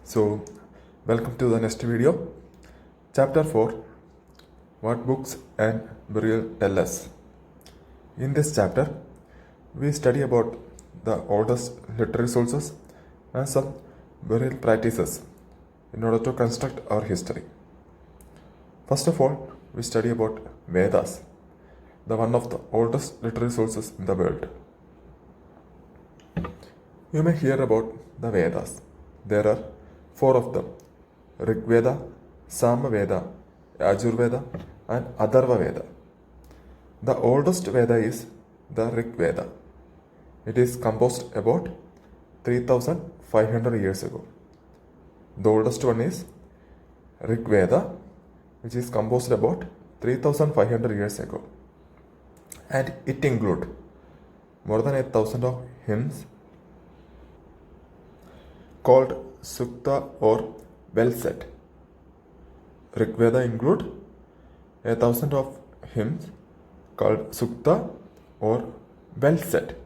So, welcome to the next video. Chapter 4, What Books and Burial Tell Us. In this chapter, we study about the oldest literary sources and some burial practices in order to construct our history. First of all, we study about Vedas, the one of the oldest literary sources in the world. You may hear about the Vedas. There are four of them: Rig Veda, Samaveda, Yajurveda, and Atharva Veda. The oldest Veda is the Rig Veda. It is composed about 3500 years ago. The oldest one is Rig Veda, which is composed about 3500 years ago. And it includes more than 8,000 of hymns called Sukta or well said. Rig Veda include 1,000 of hymns called Sukta or well said.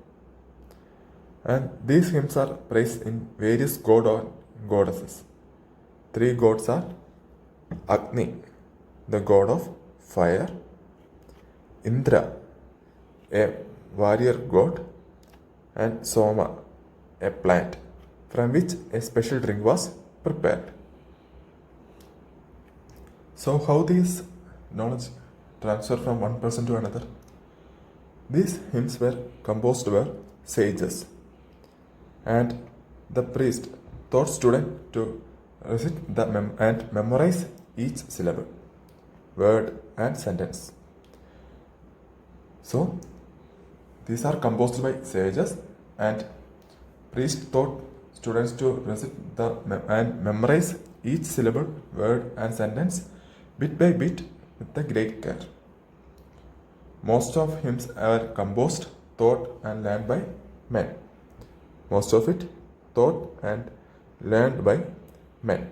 And these hymns are praised in various god or goddesses. Three gods are Agni, the god of fire; Indra, a warrior god; and Soma, a plant from which a special drink was prepared. So, how these knowledge transfer from one person to another? These hymns were composed by sages, and the priest taught students to recite and memorize each syllable, word, and sentence. So, these are composed by sages, and priest taught students to recite and memorize each syllable, word, and sentence bit by bit with a great care. Most of hymns are composed, taught, and learned by men. Most of it taught and learned by men,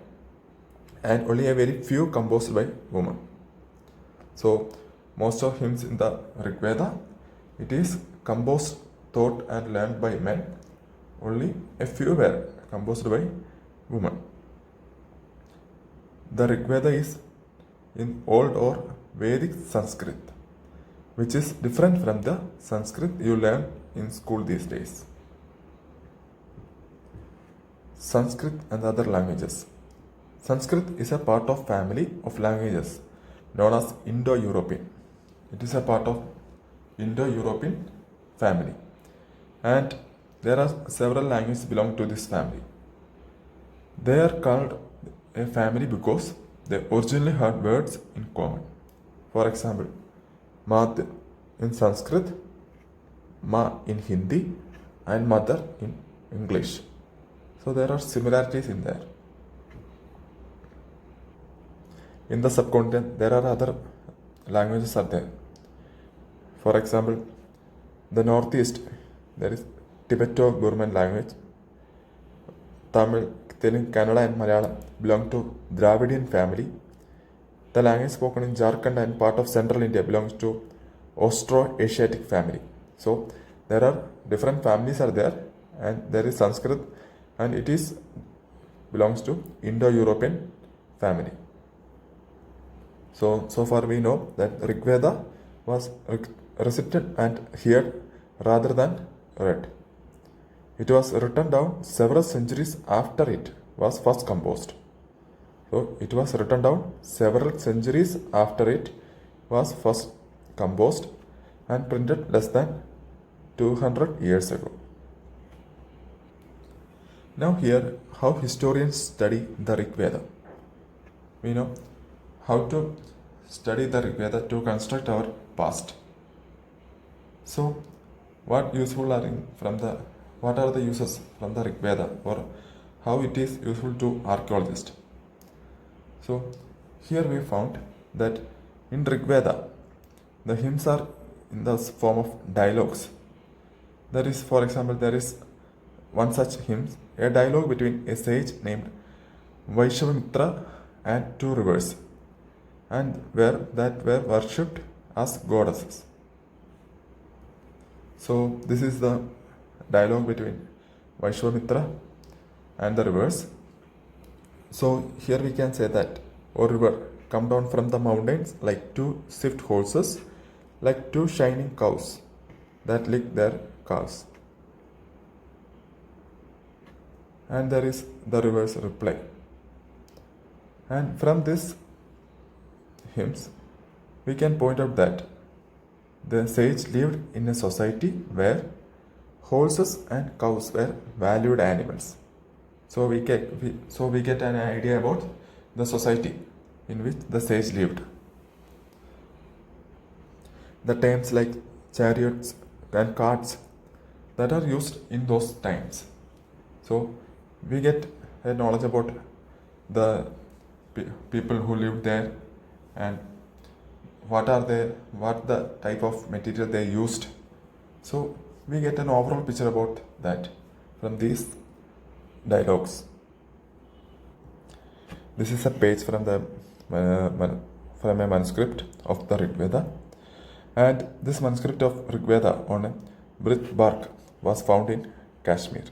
and only a very few composed by women. So, most of hymns in the Rig Veda, it is composed, taught, and learned by men. Only a few were composed by women. The Rig Veda is in Old or Vedic Sanskrit, which is different from the Sanskrit you learn in school these days. Sanskrit and other languages. Sanskrit is a part of family of languages known as Indo-European. It is a part of Indo-European family, and there are several languages belong to this family. They are called a family because they originally had words in common. For example, Mad in Sanskrit, Ma in Hindi, and Mother in English. So there are similarities in there. In the subcontinent, there are other languages are there. For example, the northeast, there is Tibeto-Burman language. Tamil, Telugu, Kannada, and Malayalam belong to Dravidian family. The language spoken in Jharkhand and part of central India belongs to Austro-Asiatic family. So there are different families are there, and there is Sanskrit, and it is belongs to Indo-European family. So far we know that Rig Veda was recited and heard rather than read. It was written down several centuries after it was first composed. So it was written down several centuries after it was first composed and printed less than 200 years ago. Now here, how historians study the Rig Veda. We know how to study the Rig Veda to construct our past. So, what are the uses from the Rig Veda, or how it is useful to archaeologists? So, here we found that in Rig Veda, the hymns are in the form of dialogues. There is, for example, there is one such hymn, a dialogue between a sage named Vaishvamitra and two rivers, and that were worshipped as goddesses. So this is the dialogue between Vaishvamitra and the rivers. So here we can say that a river come down from the mountains like two swift horses, like two shining cows that lick their calves. And there is the river's reply. And from this hymns, we can point out that the sage lived in a society where horses and cows were valued animals. So we get an idea about the society in which the sage lived. The terms like chariots and carts that are used in those times. So we get a knowledge about the people who lived there and what the type of material they used. So we get an overall picture about that from these dialogues. This is a page from a manuscript of the Rig Veda, and this manuscript of Rig Veda on a birch bark was found in Kashmir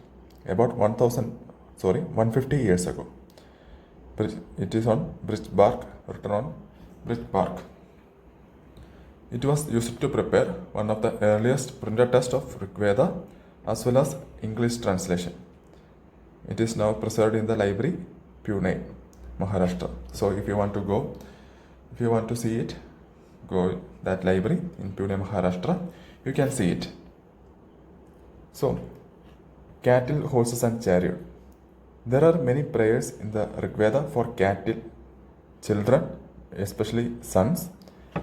about 150 years ago. It is on birch bark, written on birch bark. It was used to prepare one of the earliest printed texts of Rig Veda as well as English translation. It is now preserved in the library, Pune, Maharashtra. So if you want to see it, go that library in Pune, Maharashtra. You can see it. So, cattle, horses and chariot. There are many prayers in the Rig Veda for cattle, children, especially sons,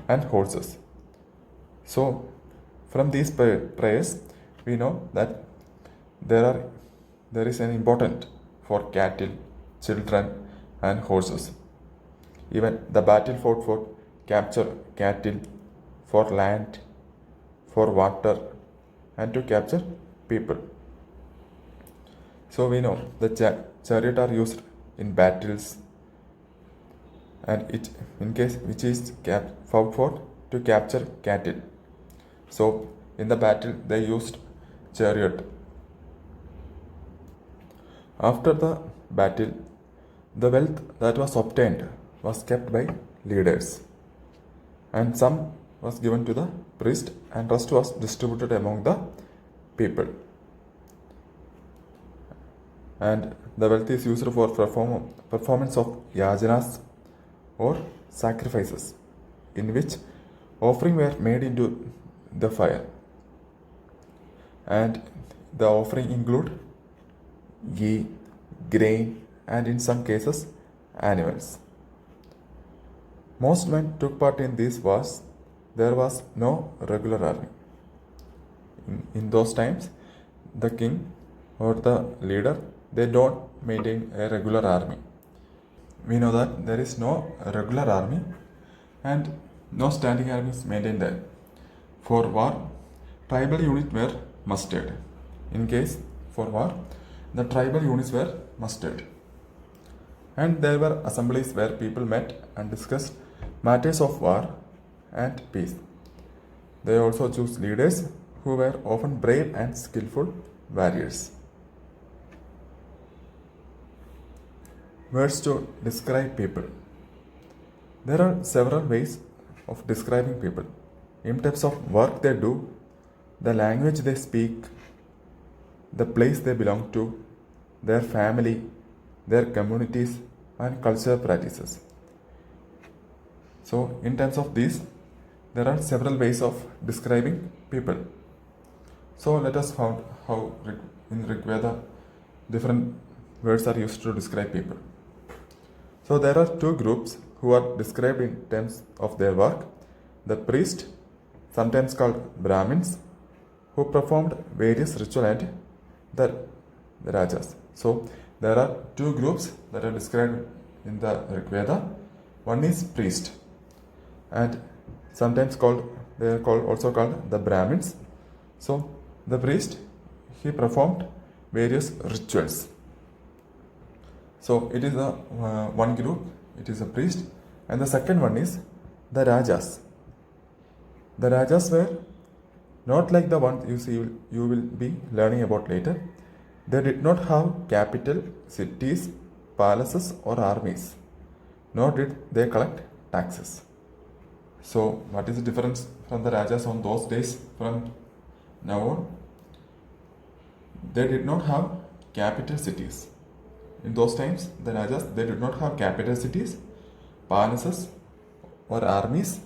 and horses. So, from these prayers, we know that there is an important for cattle, children, and horses. Even the battle fought for capture cattle, for land, for water, and to capture people. So we know the chariot are used in battles, and it in case which is fought for to capture cattle. So in the battle they used chariot. After the battle, the wealth that was obtained was kept by leaders, and some was given to the priest and rest was distributed among the people. And the wealth is used for performance of yajanas or sacrifices, in which offering were made into the fire, and the offering include ghee, grain, and in some cases animals. Most men took part in these wars. There was no regular army. In those times, the king or the leader, they don't maintain a regular army. We know that there is no regular army and no standing armies maintained there. For war, tribal units were mustered. In case for war, the tribal units were mustered. And there were assemblies where people met and discussed matters of war and peace. They also chose leaders who were often brave and skillful warriors. Words to describe people. There are several ways of describing people in terms of work they do, the language they speak, the place they belong to, their family, their communities, and cultural practices. So, in terms of these, there are several ways of describing people. So, let us find how in Rig Veda different words are used to describe people. So, there are two groups who are described in terms of their work: the priest, sometimes called Brahmins, who performed various rituals, and the Rajas. So, there are two groups that are described in the Rig Veda. One is priest, and sometimes also called the Brahmins. So, the priest, he performed various rituals. So, it is one group, it is a priest, and the second one is the Rajas. The Rajas were not like the ones you will be learning about later. They did not have capital, cities, palaces or armies, nor did they collect taxes. So, what is the difference from the Rajas on those days from now on? They did not have capital cities. In those times, the Rajas, they did not have capital cities, palaces or armies,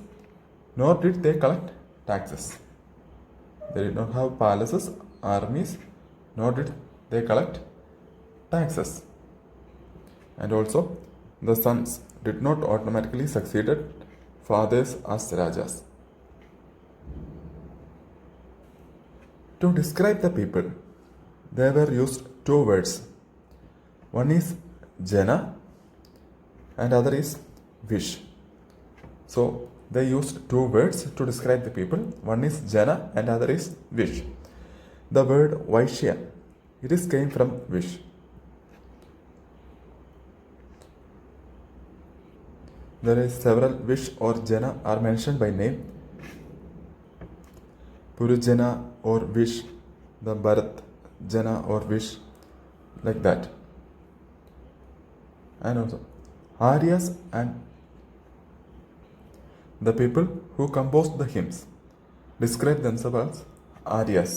nor did they collect taxes. They did not have palaces, armies, nor did they collect taxes. And also, the sons did not automatically succeeded fathers as Rajas. To describe the people, there were used two words. One is Jana and other is Vish. So they used two words to describe the people. One is Jana and other is Vish. The word Vaishya, it is came from Vish. There is several Vish or Jana are mentioned by name. Purujana or Vish, the Bharat Jana or Vish, like that. And also Aryas and the people who composed the hymns describe themselves as Aryas.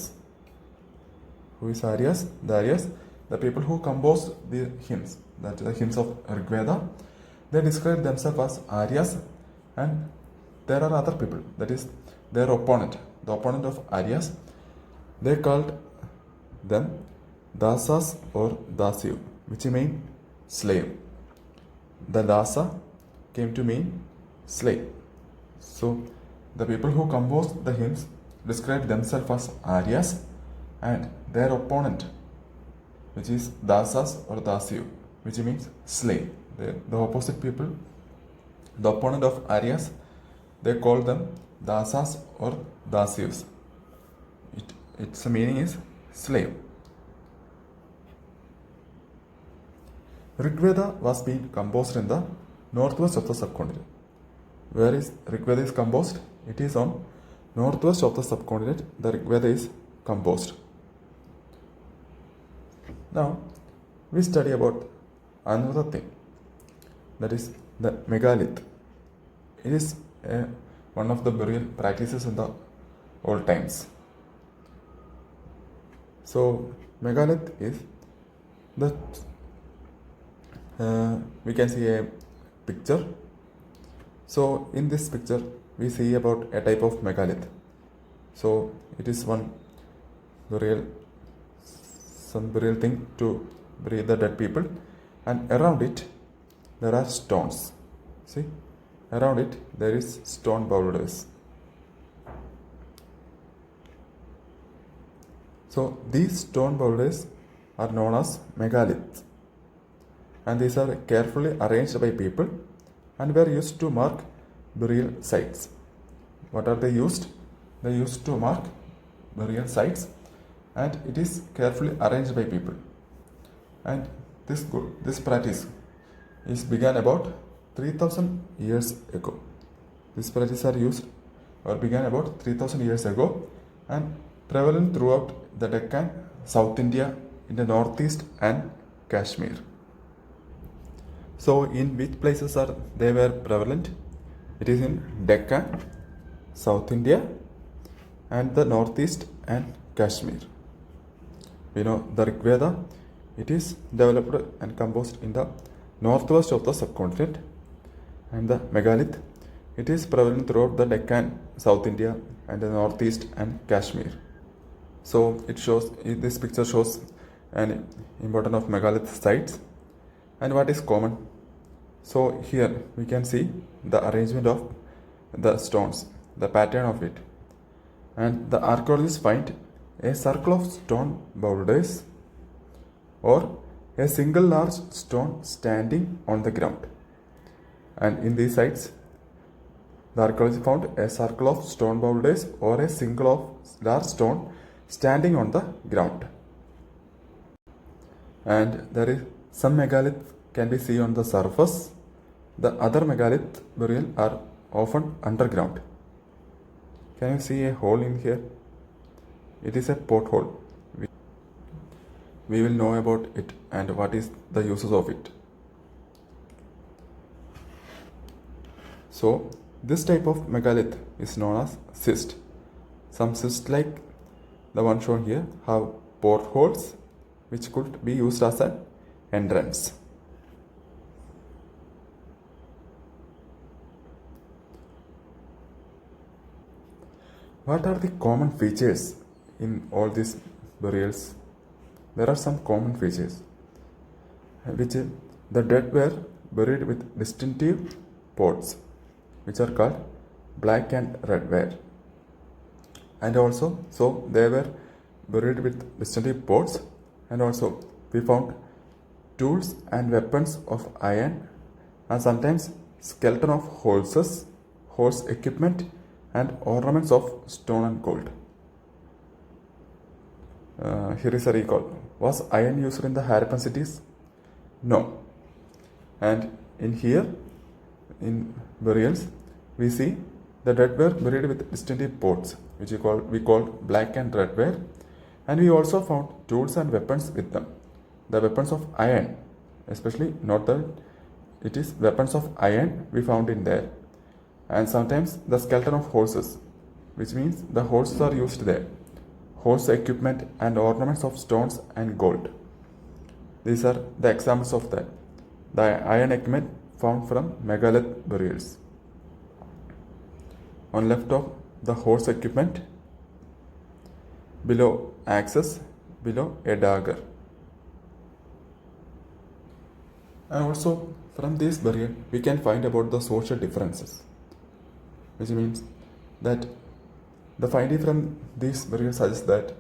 Who is Aryas? The Aryas, the people who composed the hymns, that is the hymns of Rigveda, they describe themselves as Aryas, and there are other people, that is their opponent, the opponent of Aryas, they called them Dasas or Dasyu, which mean slave. The Dasa came to mean slave. So the people who composed the hymns described themselves as Aryas, and their opponent, which is Dasas or Dasyu, which means slave. The opposite people, the opponent of Aryas, they call them Dasas or Dasyus. Its meaning is slave. Rigveda was being composed in the northwest of the subcontinent. Where is Rigveda is composed? It is on northwest of the subcontinent. The Rigveda is composed. Now we study about another thing, that is the megalith. It is one of the burial practices in the old times. So megalith is the we can see a picture. So in this picture we see about a type of megalith. So it is one burial thing to bury the dead people, and around it there are stones. See, around it there is stone boulders. So these stone boulders are known as megaliths, and these are carefully arranged by people and were used to mark burial sites. What are they used? They used to mark burial sites, and it is carefully arranged by people. And this practice is began about 3000 years ago. This practice are used or began about 3000 years ago and prevalent throughout the Deccan, South India, in the Northeast and Kashmir. So in which places are they were prevalent? It is in Deccan, South India and the Northeast and Kashmir. We know the Rigveda, it is developed and composed in the northwest of the subcontinent, and the megalith, it is prevalent throughout the Deccan, South India and the Northeast and Kashmir. So it shows, this picture shows an importance of megalith sites and what is common. So here we can see the arrangement of the stones, the pattern of it, and the archaeologists find a circle of stone boulders or a single large stone standing on the ground. And in these sites, the archaeologists found a circle of stone boulders or a single of large stone standing on the ground. And there is some megalith can be seen on the surface. The other megalith burial are often underground. Can you see a hole in here? It is a porthole. We will know about it and what is the uses of it. So this type of megalith is known as cyst. Some cysts like the one shown here have portholes which could be used as an entrance. What are the common features in all these burials? There are some common features which the dead were buried with distinctive pots which are called black and red ware, and also so they were buried with distinctive pots, and also we found tools and weapons of iron, and sometimes skeleton of horses, horse equipment, and ornaments of stone and gold. Here is a recall. Was iron used in the Harappan cities? No. And in here, in burials, we see the dead were buried with distinctive pots, which we call black and red ware, and we also found tools and weapons with them. The weapons of iron, especially not that it is weapons of iron we found in there, and sometimes the skeleton of horses, which means the horses are used there, horse equipment and ornaments of stones and gold. These are the examples of that. The iron equipment found from megalith burials. On left of the horse equipment, below axes, below a dagger. And also from this burial we can find about the social differences, which means that the finding from these burials suggests that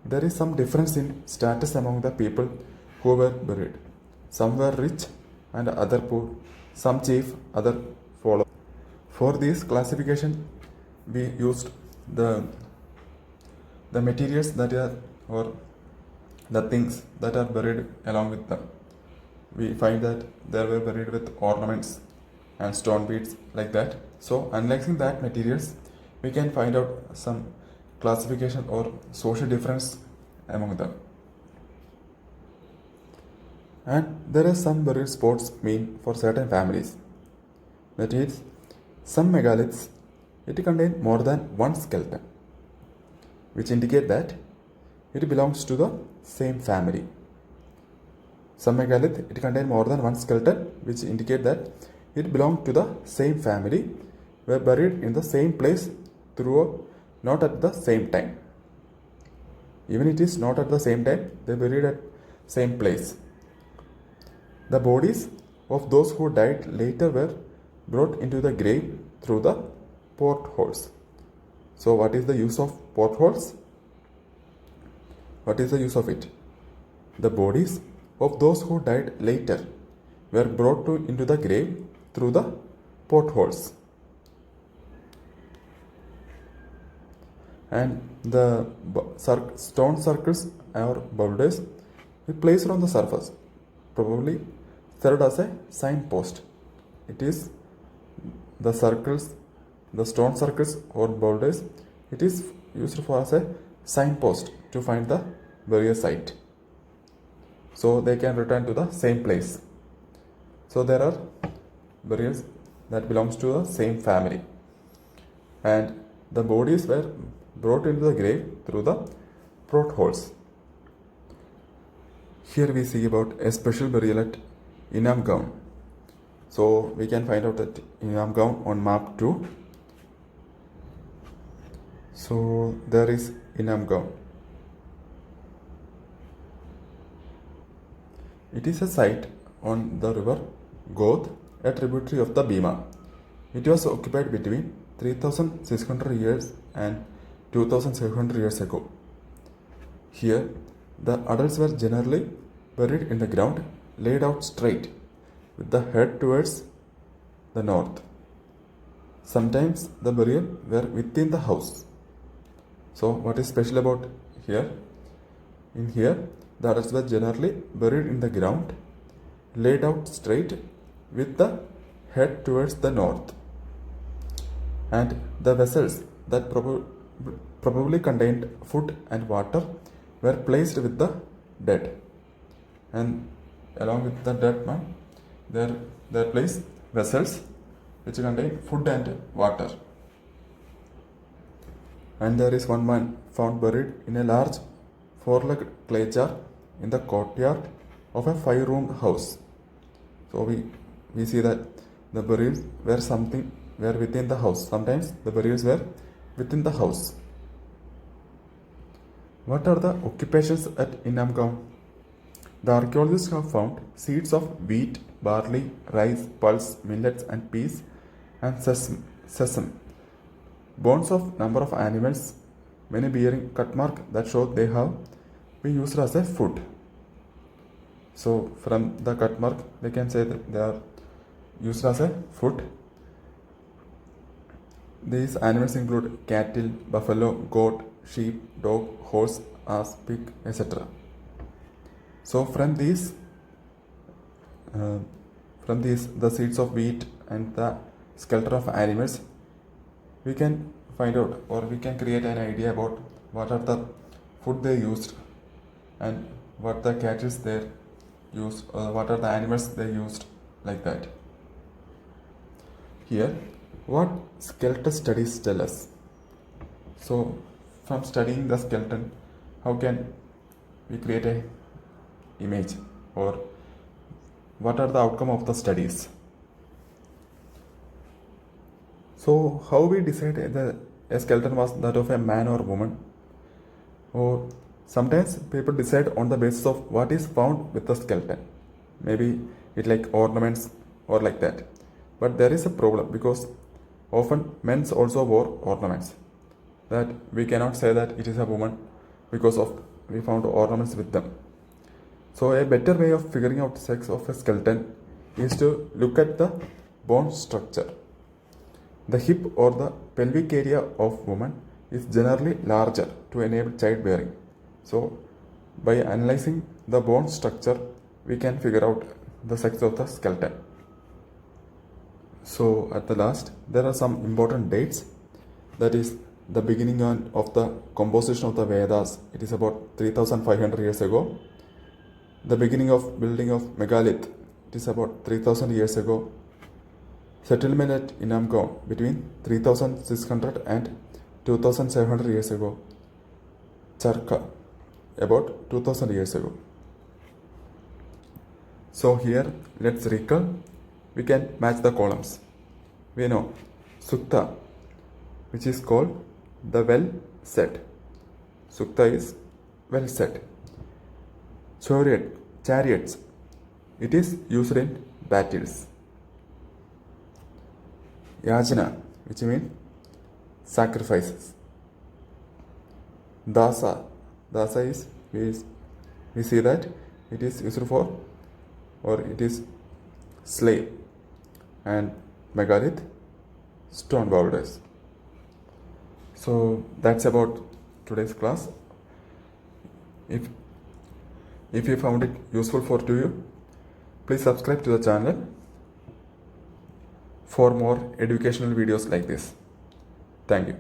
there is some difference in status among the people who were buried. Some were rich and other poor, some chief, other follow. For this classification, we used the materials that are, or the things that are buried along with them. We find that they were buried with ornaments and stone beads like that. So analyzing that materials, we can find out some classification or social difference among them. And there are some burial spots mean for certain families. That is, some megaliths, it contain more than one skeleton, which indicate that it belongs to the same family. Some megalith, it contain more than one skeleton, which indicate that it belonged to the same family, were buried in the same place throughout, not at the same time. Even it is not at the same time, they buried at same place. The bodies of those who died later were brought into the grave through the portholes. So what is the use of portholes? What is the use of it? The bodies of those who died later were brought into the grave through the portholes. And the stone circles or boulders we placed on the surface probably served as a signpost. It is the circles, the stone circles or boulders, it is used for as a signpost to find the burial site, so they can return to the same place. So there are burials that belongs to the same family, and the bodies were brought into the grave through the portholes. Here we see about a special burial at Inamgaon. So we can find out that Inamgaon on map 2. So there is Inamgaon. It is a site on the river Goth, a tributary of the Bhima. It was occupied between 3600 years and 2700 years ago. Here, the adults were generally buried in the ground, laid out straight, with the head towards the north. Sometimes the burial were within the house. So what is special about here? In here, the adults were generally buried in the ground, laid out straight, with the head towards the north. And the vessels that probably contained food and water were placed with the dead. And along with the dead man, there placed vessels which contain food and water. And there is one man found buried in a large four-legged clay jar in the courtyard of a 5-roomed house. So we see that the burials were within the house. Sometimes the burials were within the house. What are the occupations at Inamgaon? The archaeologists have found seeds of wheat, barley, rice, pulse, millets and peas and sesame. Bones of number of animals, many bearing cut mark that show they have been used as a food. So from the cut mark they can say that they are used as a food. These animals include cattle, buffalo, goat, sheep, dog, horse, ass, pig, etc. So from these, the seeds of wheat and the skeleton of animals, we can find out or we can create an idea about what are the food they used and what the cattle they used, or what are the animals they used, like that. Here, what skeletal studies tell us? So, from studying the skeleton, how can we create a image, or what are the outcome of the studies? So, how we decide that a skeleton was that of a man or woman? Or sometimes people decide on the basis of what is found with the skeleton. Maybe it like ornaments or like that. But there is a problem, because often men also wore ornaments. That we cannot say that it is a woman because of we found ornaments with them. So a better way of figuring out sex of a skeleton is to look at the bone structure. The hip or the pelvic area of woman is generally larger to enable childbearing. So by analyzing the bone structure, we can figure out the sex of the skeleton. So at the last, there are some important dates. That is the beginning of the composition of the Vedas. It is about 3500 years ago. The beginning of building of megalith. It is about 3000 years ago. Settlement at Inamgaon between 3600 and 2700 years ago. Charka about 2000 years ago. So here let's recall. We can match the columns. We know Sukta, which is called the well set. Sukta is well set. Chariots, it is used in battles. Yajna, which means sacrifices. Dasa is we see that it is used for, or it is slave. And megalith, stone boulders. So that's about today's class. If you found it useful to you, please subscribe to the channel for more educational videos like this. Thank you.